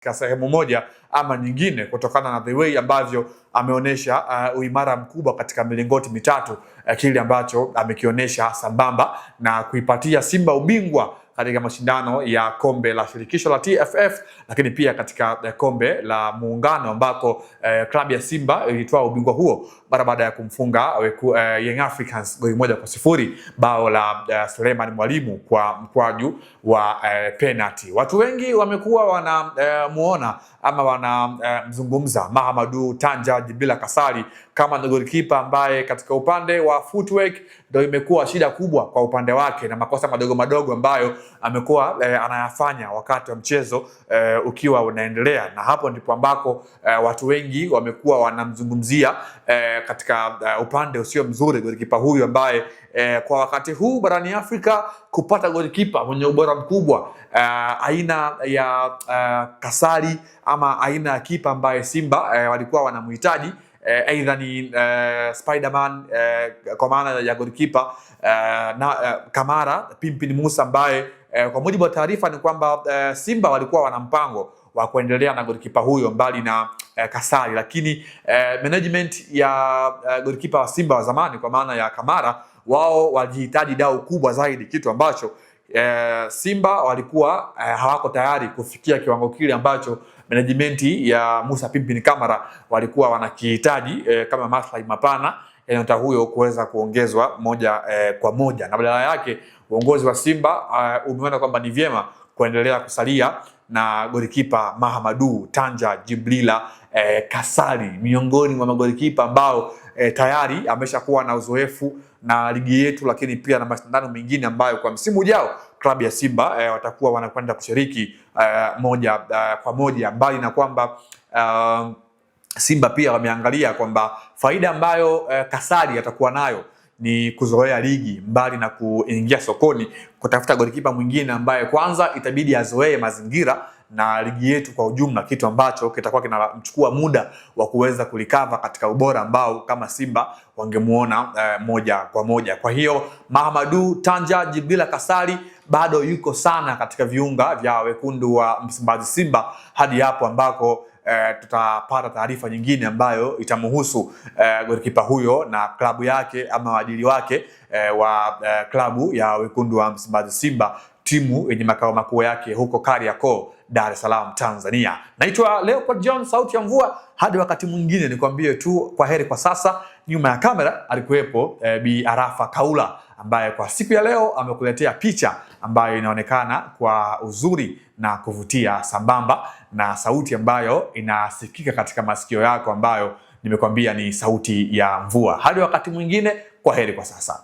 katika sehemu moja ama nyingine, kutokana na the way ambavyo ameonyesha uimara mkubwa katika milingoti mitatu, kile ambacho amekionyesha sambamba na kuipatia Simba ubingwa katika mashindano ya kombe la shirikisho la TFF, lakini pia katika kombe la muungano ambako klabu ya Simba ilitoa ubingwa huo mara baada ya kumfunga Young Africans goli 1-0, bao la Suleiman Mwalimu kwa mkwaju wa penalty. Watu wengi wamekuwa wanamuona ama wanamzungumza Mahamadou Tanja Dibila Kasali kama goalkeeper ambaye katika upande wa footwork ndio imekuwa shida kubwa kwa upande wake, na makosa madogo madogo ambayo amekuwa anayafanya wakati wa mchezo ukiwa unaendelea, na hapo ndipo ambako watu wengi wamekuwa wanamzungumzia katika upande usio mzuri goalkeeper huyu ambaye kwa wakati huu barani Afrika kupata goalkeeper mwenye ubora mkubwa aina ya Kasali ama aina ya kipa ambaye Simba walikuwa wanamhitaji, aidha ni Spiderman kwa maana ya goalkeeper na Kamara Pimpin Musa ambaye kwa mujibu wa taarifa ni kwamba Simba walikuwa wana mpango wa kuendelea na goalkeeper huyo mbali na Kasali, lakini management ya goalkeeper wa Simba wa zamani kwa maana ya Kamara, wao walihitaji dau kubwa zaidi, kitu ambacho Simba walikuwa hawako tayari kufikia kiwango kile ambacho management ya Musa Pimpin Kamara walikuwa wanakihitaji kama maslahi mapana ya nyota huyo kuweza kuongezwa moja kwa moja, na badala yake uongozi wa Simba umeona kwamba ni vyema kuendelea kusalia na golikipa Mahamadou Tanja Dibila Kasali, miongoni mwa magolikipa ambao tayari ameshakuwa na uzoefu na ligi yetu, lakini pia na mashindano mengine ambayo kwa msimu ujao klabu ya Simba watakuwa wanakwenda kushiriki moja kwa moja, mbali na kwamba Simba pia wameangalia kwamba faida ambayo Kasali atakuwa nayo ni kuzoea ligi, mbali na kuingia sokoni kutafuta golikipa mwingine ambaye kwanza itabidi azoee mazingira na ligi yetu kwa ujumla, kitu ambacho kitakuwa kinamchukua muda wa kuweza kulikava katika ubora ambao kama Simba wangemuona moja kwa moja. Kwa hiyo Mahamadou Tanja Dibila Kasali bado yuko sana katika viunga vya wekundu wa Msimbazi Simba hadi hapo ambako tutapata taarifa nyingine ambayo itamhusu golikipa huyo na klabu yake ama waadili wake wa klabu ya wekundu wa Msimbazi Simba, timu yenye makao makuu yake huko Kariakoo, Dar es Salaam, Tanzania. Naitwa Leopold John, sauti ya mvua. Hadi wakati mwingine nikwambie tu kwa heri kwa sasa. Nyuma ya kamera alikuwepo Bi Arafa Kaula ambaye kwa siku ya leo amekuletea picha ambayo inaonekana kwa uzuri na kuvutia, sambamba na sauti ambayo inasikika katika masikio yako ambayo nimekwambia ni sauti ya mvua. Hadi wakati mwingine, kwa heri kwa sasa.